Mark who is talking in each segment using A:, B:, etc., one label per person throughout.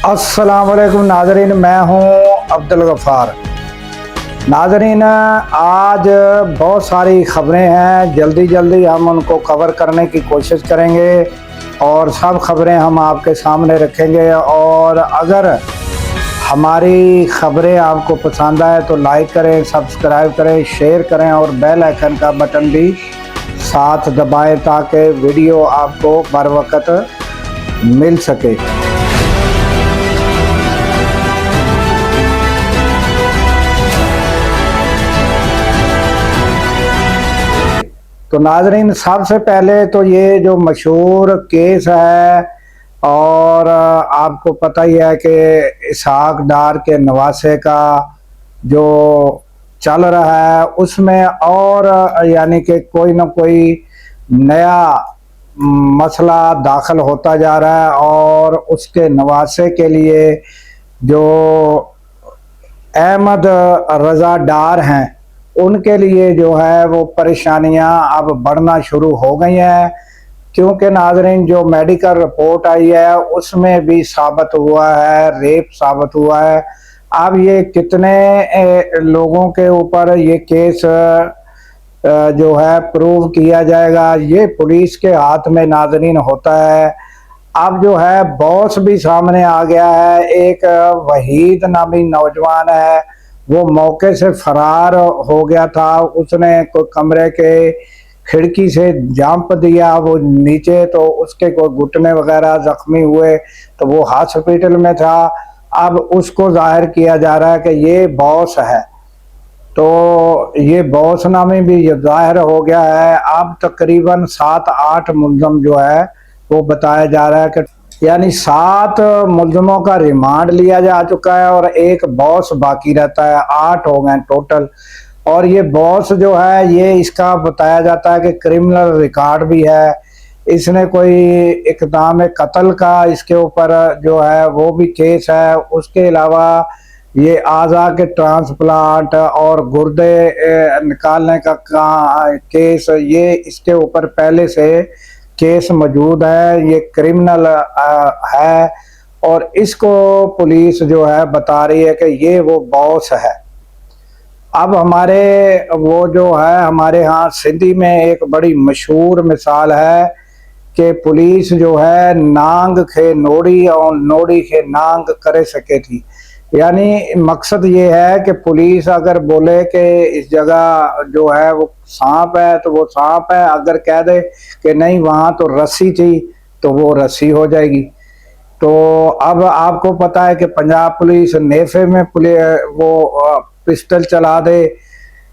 A: अस्सलाम वालेकुम नाजरीन, मैं हूं अब्दुल गफ़ार। नाजरीन, आज बहुत सारी ख़बरें हैं, जल्दी जल्दी हम उनको कवर करने की कोशिश करेंगे और सब ख़बरें हम आपके सामने रखेंगे। और अगर हमारी ख़बरें आपको पसंद आए तो लाइक करें, सब्सक्राइब करें, शेयर करें और बेल आइकन का बटन भी साथ दबाएं ताकि वीडियो आपको बर वक्त मिल सके। तो नाजरीन, सबसे पहले तो ये जो मशहूर केस है और आपको पता ही है कि इसहाक डार के नवासे का जो चल रहा है उसमें और यानी कि कोई ना कोई नया मसला दाखिल होता जा रहा है और उसके नवासे के लिए जो अहमद रज़ा डार हैं उनके लिए जो है वो परेशानियां अब बढ़ना शुरू हो गई हैं, क्योंकि नाज़रीन जो मेडिकल रिपोर्ट आई है उसमें भी साबित हुआ है, रेप साबित हुआ है। अब ये कितने लोगों के ऊपर ये केस जो है प्रूव किया जाएगा, ये पुलिस के हाथ में नाज़रीन होता है। अब जो है बॉस भी सामने आ गया है। एक वहीद नामी नौजवान है, वो मौके से फरार हो गया था। उसने कोई कमरे के खिड़की से जंप दिया वो नीचे, तो उसके कोई घुटने वगैरह जख्मी हुए, तो वो हॉस्पिटल में था। अब उसको जाहिर किया जा रहा है कि ये बॉस है, तो ये बॉस नामी भी जाहिर हो गया है। अब तकरीबन 7-8 मुलजम जो है वो बताया जा रहा है कि यानी 7 मुलजमों का रिमांड लिया जा चुका है और एक बॉस बाकी रहता है। 8 हो गए टोटल। और ये बॉस जो है ये इसका बताया जाता है कि क्रिमिनल रिकॉर्ड भी है, इसने कोई इक़दाम कत्ल का इसके ऊपर जो है वो भी केस है। उसके अलावा ये आज़ा के ट्रांसप्लांट और गुर्दे निकालने का केस, ये इसके ऊपर पहले से केस मौजूद है। ये क्रिमिनल है और इसको पुलिस जो है बता रही है कि ये वो बॉस है। अब हमारे वो जो है हमारे यहाँ सिंधी में एक बड़ी मशहूर मिसाल है कि पुलिस जो है नांग खे नोड़ी और नोड़ी खे नांग करे सके थी। यानी मकसद ये है कि पुलिस अगर बोले कि इस जगह जो है वो सांप है तो वो सांप है, अगर कह दे कि नहीं वहाँ तो रस्सी थी तो वो रस्सी हो जाएगी। तो अब आपको पता है कि पंजाब पुलिस नेफे में वो पिस्टल चला दे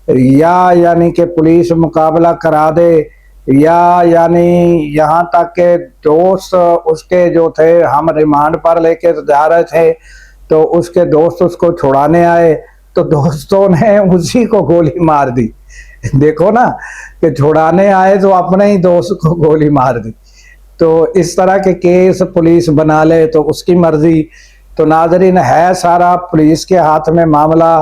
A: या यानी कि पुलिस मुकाबला करा दे, या यानी यहाँ तक के दोस्त उसके जो थे, हम रिमांड पर लेके जा रहे थे तो उसके दोस्त उसको छुड़ाने आए तो दोस्तों ने उसी को गोली मार दी। देखो ना कि छुड़ाने आए तो अपने ही दोस्त को गोली मार दी। तो इस तरह के केस पुलिस बना ले तो उसकी मर्जी। तो नाजरीन, है सारा पुलिस के हाथ में मामला।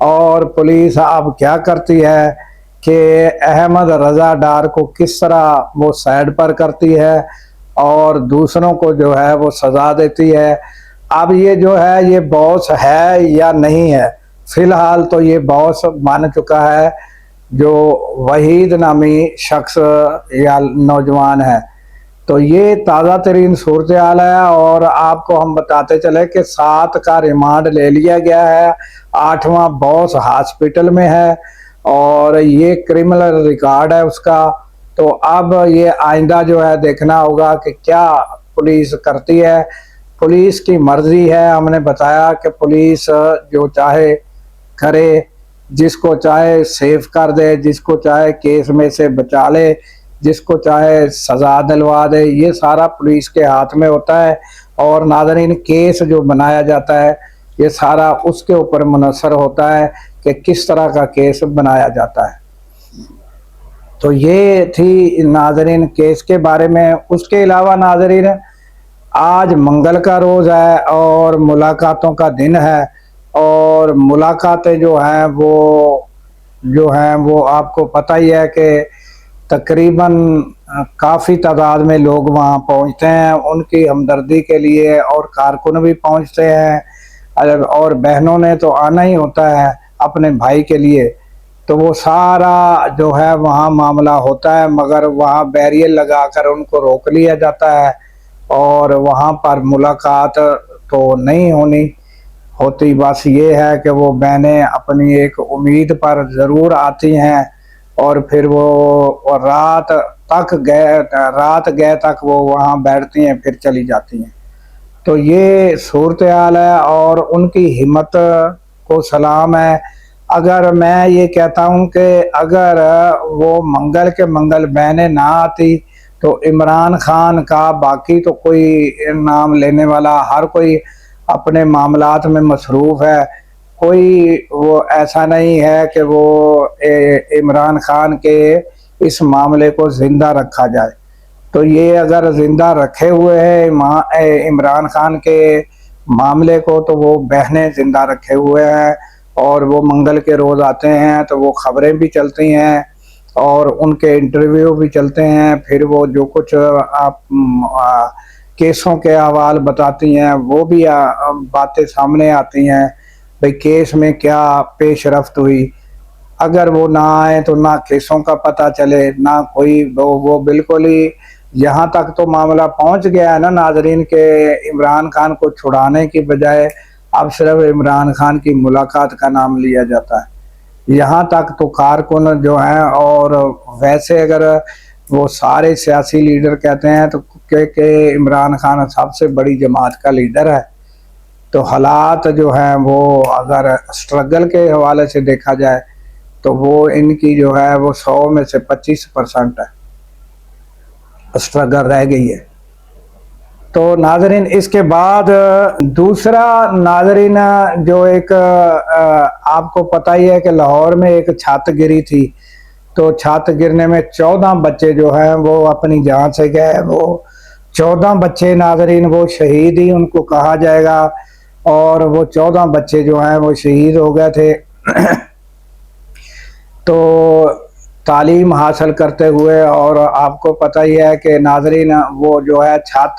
A: और पुलिस अब क्या करती है कि अहमद रज़ा डार को किस तरह वो साइड पर करती है और दूसरों को जो है वो सजा देती है। अब ये जो है ये बॉस है या नहीं है, फिलहाल तो ये बॉस मान चुका है जो वहीद नामी शख्स या नौजवान है। तो ये ताज़ा तरीन सूरत हाल है और आपको हम बताते चले कि 7 का रिमांड ले लिया गया है, 8वां बॉस हॉस्पिटल में है और ये क्रिमिनल रिकॉर्ड है उसका। तो अब ये आइंदा जो है देखना होगा कि क्या पुलिस करती है। पुलिस की मर्जी है, हमने बताया कि पुलिस जो चाहे करे, जिसको चाहे सेफ कर दे, जिसको चाहे केस में से बचा ले, जिसको चाहे सजा दिलवा दे, ये सारा पुलिस के हाथ में होता है। और नाज़रीन, केस जो बनाया जाता है ये सारा उसके ऊपर मुनहसर होता है कि किस तरह का केस बनाया जाता है। तो ये थी नाज़रीन केस के बारे में। उसके अलावा नाज़रीन, आज मंगल का रोज़ है और मुलाकातों का दिन है और मुलाकातें जो हैं वो आपको पता ही है कि तकरीबन काफ़ी तादाद में लोग वहाँ पहुँचते हैं उनकी हमदर्दी के लिए, और कारकुन भी पहुँचते हैं, और बहनों ने तो आना ही होता है अपने भाई के लिए। तो वो सारा जो है वहाँ मामला होता है, मगर वहाँ बैरियर लगाकर उनको रोक लिया जाता है और वहाँ पर मुलाकात तो नहीं होती। बस ये है कि वो बहनें अपनी एक उम्मीद पर ज़रूर आती हैं और फिर वो रात गए तक वो वहाँ बैठती हैं, फिर चली जाती हैं। तो ये सूरत हाल है और उनकी हिम्मत को सलाम है। अगर मैं ये कहता हूँ कि अगर वो मंगल के मंगल बहनें ना आती तो इमरान खान का बाकी तो कोई नाम लेने वाला, हर कोई अपने मामलात में मसरूफ़ है, कोई वो ऐसा नहीं है कि वो इमरान खान के इस मामले को ज़िंदा रखा जाए। तो ये अगर ज़िंदा रखे हुए हैं इमरान खान के मामले को, तो वो बहनें ज़िंदा रखे हुए हैं और वो मंगल के रोज़ आते हैं तो वो ख़बरें भी चलती हैं और उनके इंटरव्यू भी चलते हैं। फिर वो जो कुछ केसों के अहवाल बताती हैं वो भी बातें सामने आती हैं, भाई केस में क्या पेश रफ्त हुई। अगर वो ना आए तो ना केसों का पता चले, ना कोई वो बिल्कुल ही यहाँ तक तो मामला पहुँच गया है ना नाजरीन के इमरान खान को छुड़ाने की बजाय अब सिर्फ इमरान खान की मुलाकात का नाम लिया जाता है। यहाँ तक तो कारकुन जो हैं, और वैसे अगर वो सारे सियासी लीडर कहते हैं तो कि इमरान खान सबसे बड़ी जमात का लीडर है। तो हालात जो हैं वो अगर स्ट्रगल के हवाले से देखा जाए तो वो इनकी जो है वो 100 में से 25% है स्ट्रगल रह गई है। तो नाजरीन इसके बाद दूसरा नाजरीन जो एक आपको पता ही है कि लाहौर में एक छत गिरी थी, तो छत गिरने में 14 बच्चे जो हैं वो अपनी जान से गए। वो 14 बच्चे नाजरीन वो शहीद ही उनको कहा जाएगा, और वो 14 बच्चे जो हैं वो शहीद हो गए थे तो तालीम हासिल करते हुए। और आपको पता ही है कि नाजरीन वो जो है छत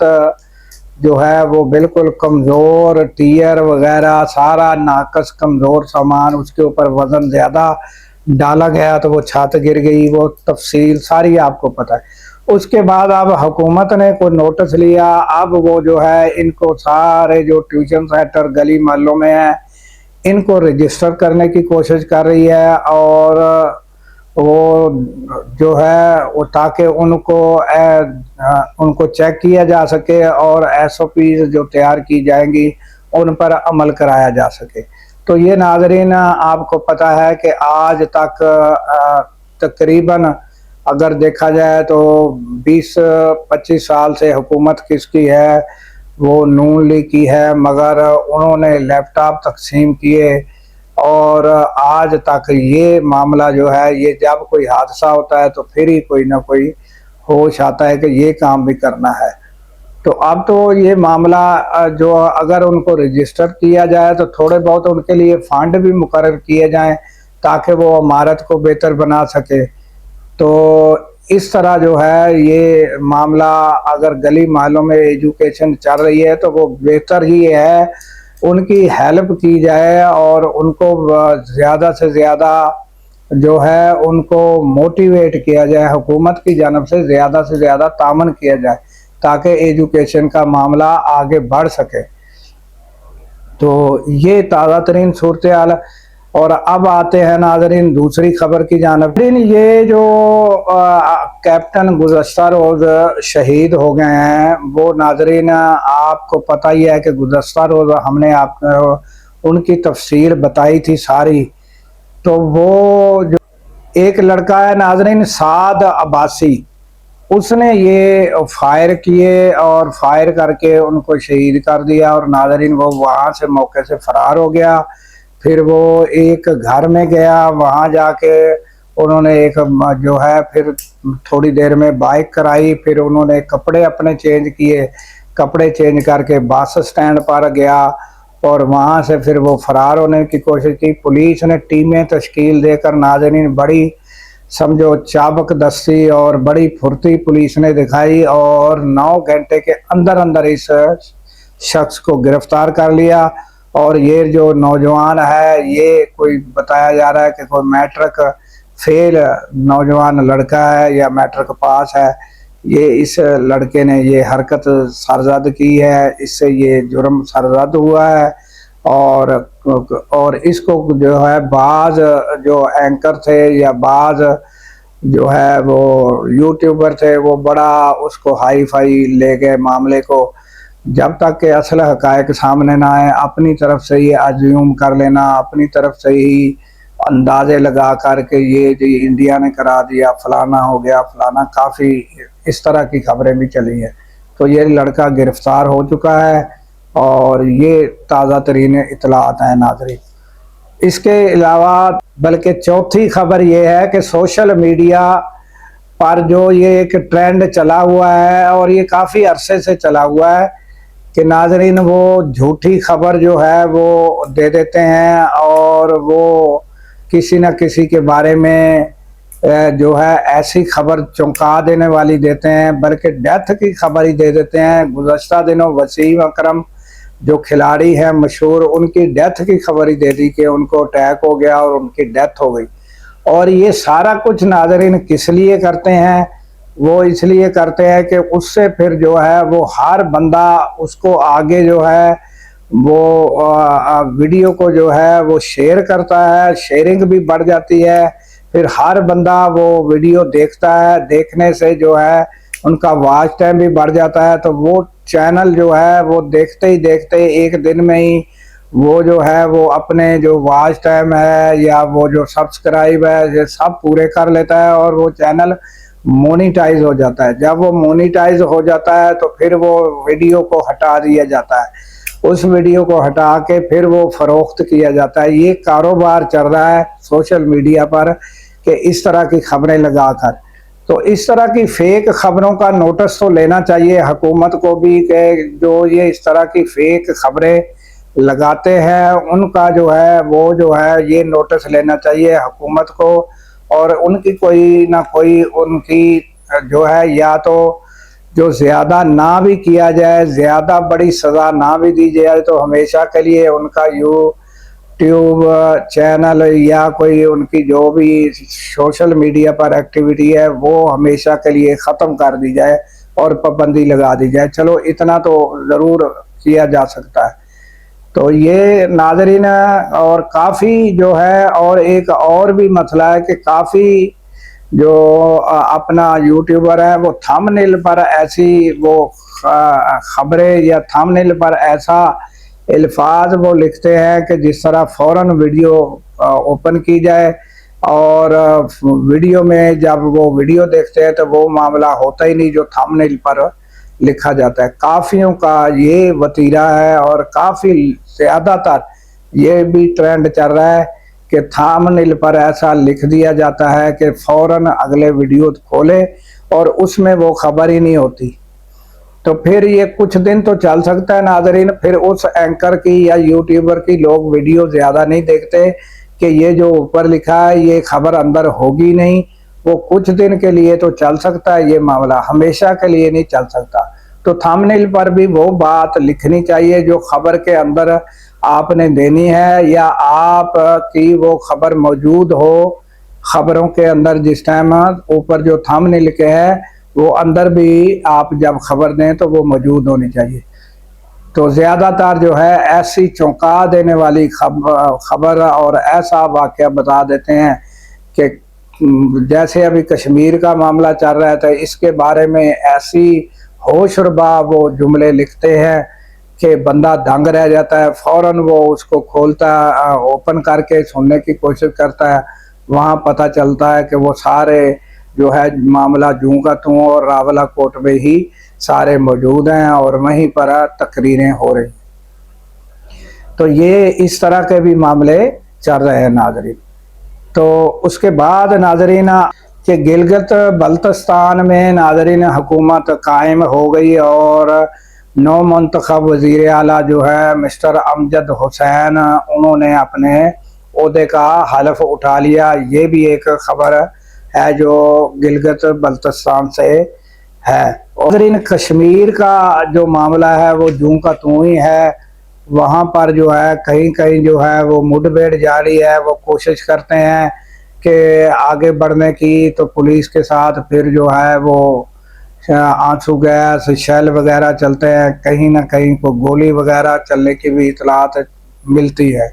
A: जो है वो बिल्कुल कमज़ोर, टियर वगैरह सारा नाकस कमज़ोर सामान, उसके ऊपर वज़न ज़्यादा डाला गया तो वो छत गिर गई। वो तफसील सारी आपको पता है। उसके बाद अब हुकूमत ने कोई नोटिस लिया, अब वो जो है इनको सारे जो ट्यूशन सेंटर गली मोहल्लों में है इनको रजिस्टर करने की कोशिश कर रही है, और वो जो है वो ताकि उनको चेक किया जा सके और SOP जो तैयार की जाएंगी उन पर अमल कराया जा सके। तो ये नाजरीन आपको पता है कि आज तक तकरीबन अगर देखा जाए तो 20-25 साल से हुकूमत किसकी है, वो नून लीग की है, मगर उन्होंने लैपटॉप तकसीम किए और आज तक ये मामला जो है, ये जब कोई हादसा होता है तो फिर ही कोई ना कोई होश आता है कि ये काम भी करना है। तो अब तो ये मामला जो अगर उनको रजिस्टर किया जाए तो थोड़े बहुत उनके लिए फंड भी मुकर्रर किए जाएं ताकि वो इमारत को बेहतर बना सके। तो इस तरह जो है ये मामला अगर गली मोहल्लों में एजुकेशन चल रही है तो वो बेहतर ही है, उनकी हेल्प की जाए और उनको ज़्यादा से ज़्यादा जो है उनको मोटिवेट किया जाए, हुकूमत की जानब से ज़्यादा तामन किया जाए ताकि एजुकेशन का मामला आगे बढ़ सके। तो ये ताज़ा तरीन सूरत हाल। और अब आते हैं नाजरीन दूसरी खबर की जानब। ये जो कैप्टन गुज़श्ता रोज़ शहीद हो गए हैं, वो नाजरीन आपको पता ही है कि गुज़श्ता रोज़ हमने उनकी तफसील बताई थी सारी। तो वो जो एक लड़का है नाजरीन साद अब्बासी, उसने ये फायर किए और फायर करके उनको शहीद कर दिया और नाजरीन वो वहाँ से मौके से फरार हो गया। फिर वो एक घर में गया, वहाँ जाके उन्होंने एक जो है फिर थोड़ी देर में बाइक कराई, फिर उन्होंने कपड़े अपने चेंज किए, कपड़े चेंज करके बस स्टैंड पर गया और वहाँ से फिर वो फरार होने की कोशिश की। पुलिस ने टीमें तश्कील देकर नाज़रीन बड़ी समझो चाबक दस्ती और बड़ी फुर्ती पुलिस ने दिखाई और 9 घंटे के अंदर अंदर इस शख्स को गिरफ्तार कर लिया। और ये जो नौजवान है, ये कोई बताया जा रहा है कि कोई मैट्रिक फेल नौजवान लड़का है या मैट्रिक पास है। ये इस लड़के ने ये हरकत सरजद की है, इससे ये जुर्म सरजद हुआ है। और इसको जो है बाज जो एंकर थे या बाज जो है वो यूट्यूबर थे, वो बड़ा उसको हाई फाई ले गए मामले को। जब तक के असल हकायक सामने ना आए, अपनी तरफ से ही अज्यूम कर लेना, अपनी तरफ से ही अंदाजे लगा करके ये जो इंडिया ने करा दिया, फलाना हो गया फलाना, काफ़ी इस तरह की खबरें भी चली हैं। तो ये लड़का गिरफ्तार हो चुका है और ये ताज़ा तरीन इतलात हैं नाज़रीन। इसके अलावा बल्कि चौथी खबर ये है कि सोशल मीडिया पर जो ये एक ट्रेंड चला हुआ है और ये काफ़ी अरसे से चला हुआ है कि नाजरीन वो झूठी खबर जो है वो दे देते हैं और वो किसी न किसी के बारे में जो है ऐसी खबर चौंका देने वाली देते हैं, बल्कि डेथ की खबर ही दे देते हैं। गुज़श्ता दिनों वसीम अकरम जो खिलाड़ी हैं मशहूर, उनकी डेथ की खबर ही दे दी कि उनको अटैक हो गया और उनकी डेथ हो गई। और ये सारा कुछ नाजरीन किस लिए करते हैं? वो इसलिए करते हैं कि उससे फिर जो है वो हर बंदा उसको आगे जो है वो वीडियो को जो है वो शेयर करता है, शेयरिंग भी बढ़ जाती है। फिर हर बंदा वो वीडियो देखता है, देखने से जो है उनका वॉच टाइम भी बढ़ जाता है। तो वो चैनल जो है वो देखते ही देखते एक दिन में ही वो जो है वो अपने जो वॉच टाइम है या वो जो सब्सक्राइब है ये सब पूरे कर लेता है और वो चैनल मोनेटाइज हो जाता है। जब वो मोनेटाइज हो जाता है तो फिर वो वीडियो को हटा दिया जाता है, उस वीडियो को हटा के फिर वो फरोख्त किया जाता है। ये कारोबार चल रहा है सोशल मीडिया पर कि इस तरह की खबरें लगाकर। तो इस तरह की फेक खबरों का नोटिस तो लेना चाहिए हुकूमत को भी कि जो ये इस तरह की फेक खबरें लगाते हैं उनका जो है वो जो है ये नोटिस लेना चाहिए हुकूमत को। और उनकी कोई ना कोई उनकी जो है या तो जो ज़्यादा ना भी किया जाए, ज़्यादा बड़ी सज़ा ना भी दी जाए, तो हमेशा के लिए उनका यूट्यूब चैनल या कोई उनकी जो भी सोशल मीडिया पर एक्टिविटी है वो हमेशा के लिए ख़त्म कर दी जाए और पाबंदी लगा दी जाए। चलो इतना तो ज़रूर किया जा सकता है। तो ये नाज़रीन और काफ़ी जो है और एक और भी मसला है कि काफ़ी जो अपना यूट्यूबर है वो थंबनेल पर ऐसी वो खबरें या थंबनेल पर ऐसा अल्फाज वो लिखते हैं कि जिस तरह फ़ौरन वीडियो ओपन की जाए और वीडियो में जब वो वीडियो देखते हैं तो वो मामला होता ही नहीं जो थंबनेल पर लिखा जाता है। काफ़ियों का ये वतीरा है और काफ़ी ज़्यादातर ये भी ट्रेंड चल रहा है कि थंबनेल पर ऐसा लिख दिया जाता है कि फ़ौरन अगले वीडियो खोले और उसमें वो खबर ही नहीं होती। तो फिर ये कुछ दिन तो चल सकता है नाज़रीन, फिर उस एंकर की या यूट्यूबर की लोग वीडियो ज़्यादा नहीं देखते कि ये जो ऊपर लिखा है ये खबर अंदर होगी नहीं। वो कुछ दिन के लिए तो चल सकता है ये मामला, हमेशा के लिए नहीं चल सकता। तो थंबनेल पर भी वो बात लिखनी चाहिए जो खबर के अंदर आपने देनी है या आप की वो खबर मौजूद हो खबरों के अंदर। जिस टाइम ऊपर जो थंबनेल के है वो अंदर भी आप जब खबर दें तो वो मौजूद होनी चाहिए। तो ज़्यादातर जो है ऐसी चौंका देने वाली खबर और ऐसा वाक़या बता देते हैं कि जैसे अभी कश्मीर का मामला चल रहा था, इसके बारे में ऐसी होशरुबा वो जुमले लिखते हैं कि बंदा दंग रह जाता है। फ़ौरन वो उसको खोलता ओपन करके सुनने की कोशिश करता है, वहाँ पता चलता है कि वो सारे जो है मामला जूं का त्यों और रावलाकोट में ही सारे मौजूद हैं और वहीं पर तकरीरें हो रही। तो ये इस तरह के भी मामले चल रहे हैं नाज़रीन। तो उसके बाद नाज़रीन कि गिलगित बल्तिस्तान में नाज़रीन हुकूमत कायम हो गई और नौ मुंतखब वज़ीर आला जो है मिस्टर अमजद हुसैन, उन्होंने अपने ओहदे का हलफ उठा लिया। ये भी एक खबर है जो गिलगित बल्तिस्तान से है। और इन कश्मीर का जो मामला है वो जूं का तूं ही है। वहाँ पर जो है कहीं कहीं जो है वो मुठभेड़ जारी है, वो कोशिश करते हैं कि आगे बढ़ने की, तो पुलिस के साथ फिर जो है वो आंसू गैस शेल वगैरह चलते हैं, कहीं ना कहीं को गोली वगैरह चलने की भी इतलात मिलती है।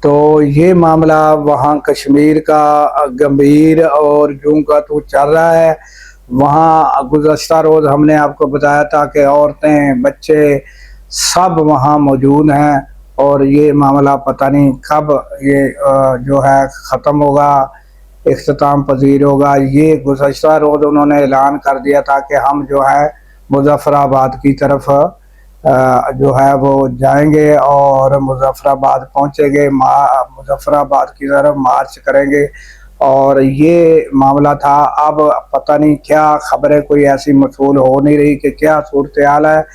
A: तो ये मामला वहाँ कश्मीर का गंभीर और जूं का तू चल रहा है। वहाँ गुज़श्ता रोज़ हमने आपको बताया था कि औरतें बच्चे सब वहाँ मौजूद हैं, और ये मामला पता नहीं कब ये जो है ख़त्म होगा, इख्तिताम पजीर होगा। ये गुज़श्ता रोज़ उन्होंने ऐलान कर दिया था कि हम जो है मुज़फ़्फ़राबाद की तरफ जो है वो जाएंगे और मुज़फ़्फ़राबाद पहुँचेंगे, मुज़फ़्फ़राबाद की तरफ मार्च करेंगे। और ये मामला था। अब पता नहीं क्या खबरें कोई ऐसी मौसूल हो नहीं रही कि क्या सूरत हाल है।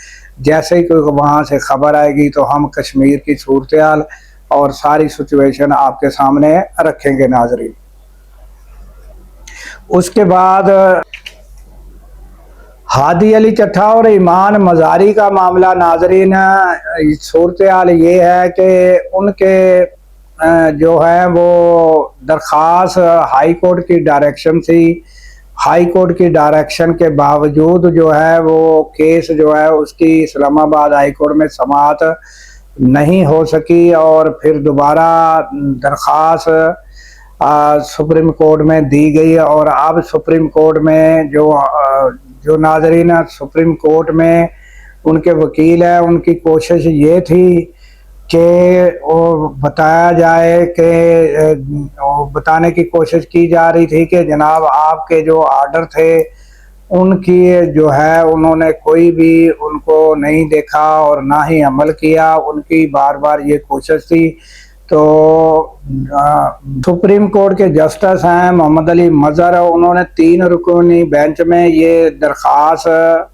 A: जैसे ही कोई वहाँ से खबर आएगी तो हम कश्मीर की सूरत हाल और सारी सिचुएशन आपके सामने रखेंगे नाजरीन। उसके बाद हादी अली चट्ठा और ईमान मज़ारी का मामला नाजरीन, सूरत हाल ये है कि उनके जो है वो दरख्वास्त हाई कोर्ट की डायरेक्शन थी। हाई कोर्ट की डायरेक्शन के बावजूद जो है वो केस जो है उसकी इस्लामाबाद हाई कोर्ट में समाअत नहीं हो सकी, और फिर दोबारा दरख्वास्त सुप्रीम कोर्ट में दी गई। और अब सुप्रीम कोर्ट में जो नाजरीन सुप्रीम कोर्ट में उनके वकील हैं, उनकी कोशिश ये थी कि वो बताया जाए कि बताने की कोशिश की जा रही थी कि जनाब आपके जो आर्डर थे उनकी जो है उन्होंने कोई भी उनको नहीं देखा और ना ही अमल किया, उनकी बार बार ये कोशिश थी। तो सुप्रीम कोर्ट के जस्टिस हैं मोहम्मद अली मजहर, उन्होंने 3 रुकनी बेंच में ये दरख्वास्त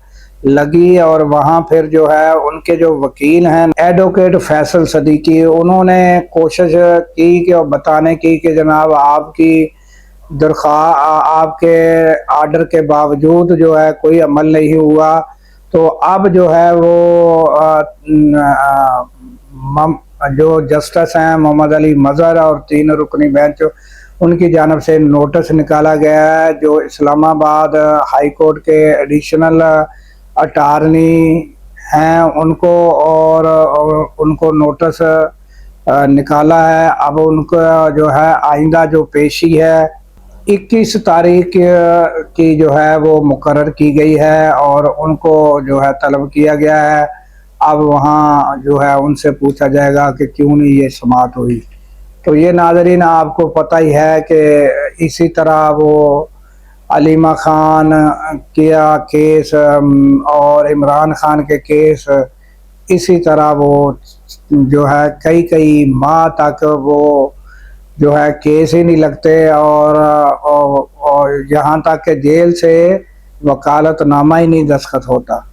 A: लगी, और वहाँ फिर जो है उनके जो वकील हैं एडवोकेट फैसल सदीकी, उन्होंने कोशिश की कि बताने की कि जनाब आपकी आपके आर्डर के बावजूद जो है कोई अमल नहीं हुआ। तो अब जो है वो जो जस्टिस हैं मोहम्मद अली मजहर और 3 रुकनी बेंच, उनकी जानब से नोटिस निकाला गया है जो इस्लामाबाद हाई कोर्ट के एडिशनल अटारनी हैं उनको, और उनको नोटिस निकाला है। अब उनका जो है आइंदा जो पेशी है 21 तारीख की जो है वो मुकर्रर की गई है, और उनको जो है तलब किया गया है। अब वहाँ जो है उनसे पूछा जाएगा कि क्यों नहीं ये समाअत हुई। तो ये नाजरीन आपको पता ही है कि इसी तरह वो अलीमा खान किया केस और इमरान खान के केस, इसी तरह वो जो है कई माह तक वो जो है केस ही नहीं लगते, और यहाँ तक कि जेल से वकालतनामा ही नहीं दस्तखत होता।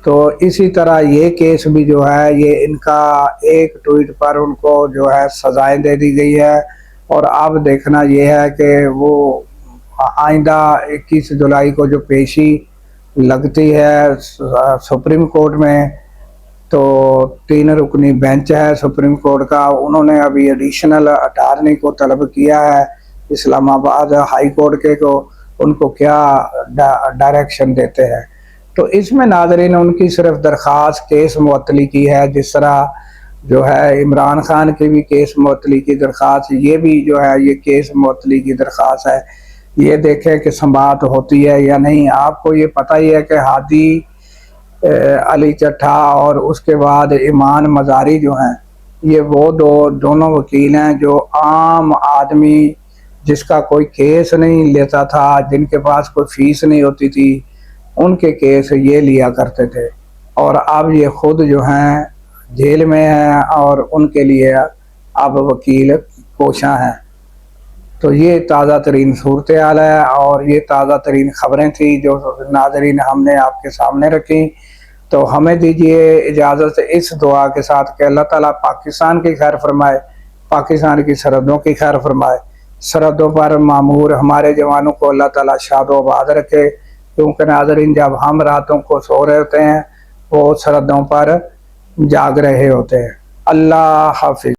A: तो इसी तरह ये केस भी जो है ये इनका एक ट्वीट पर उनको जो है सजाएं दे दी गई है। और अब देखना ये है कि वो आइंदा 21 जुलाई को जो पेशी लगती है सुप्रीम कोर्ट में, तो 3 रुकनी बेंच है सुप्रीम कोर्ट का, उन्होंने अभी एडिशनल अटारनी को तलब किया है इस्लामाबाद हाई कोर्ट के को उनको क्या डायरेक्शन देते हैं। तो इसमें नाज़रीन उनकी सिर्फ दरख्वास्त केस मुअत्तली की है, जिस तरह जो है इमरान खान की भी केस मुअत्तली की दरख्वास्त, ये भी जो है ये केस मुअत्तली की दरख्वास्त है। ये देखें कि समाअत होती है या नहीं। आपको ये पता ही है कि हादी अली चट्ठा और उसके बाद ईमान मज़ारी जो हैं, ये वो दोनों वकील हैं जो आम आदमी जिसका कोई केस नहीं लेता था, जिनके पास कोई फीस नहीं होती थी, उनके केस ये लिया करते थे। और अब ये खुद जो हैं जेल में हैं और उनके लिए अब वकील कोशा हैं। तो ये ताज़ा तरीन सूरत हाल है और ये ताज़ा तरीन ख़बरें थी जो नाज़रीन हमने आपके सामने रखी। तो हमें दीजिए इजाज़त इस दुआ के साथ कि अल्लाह ताला पाकिस्तान की खैर फरमाए, पाकिस्तान की सरहदों की खैर फरमाए। सरहदों पर मामूर हमारे जवानों को अल्लाह ताला शादोबाद रखे, क्योंकि नाज़रीन जब हम रातों को सो रहे होते हैं वो सरहदों पर जाग रहे होते हैं। अल्लाह हाफिज।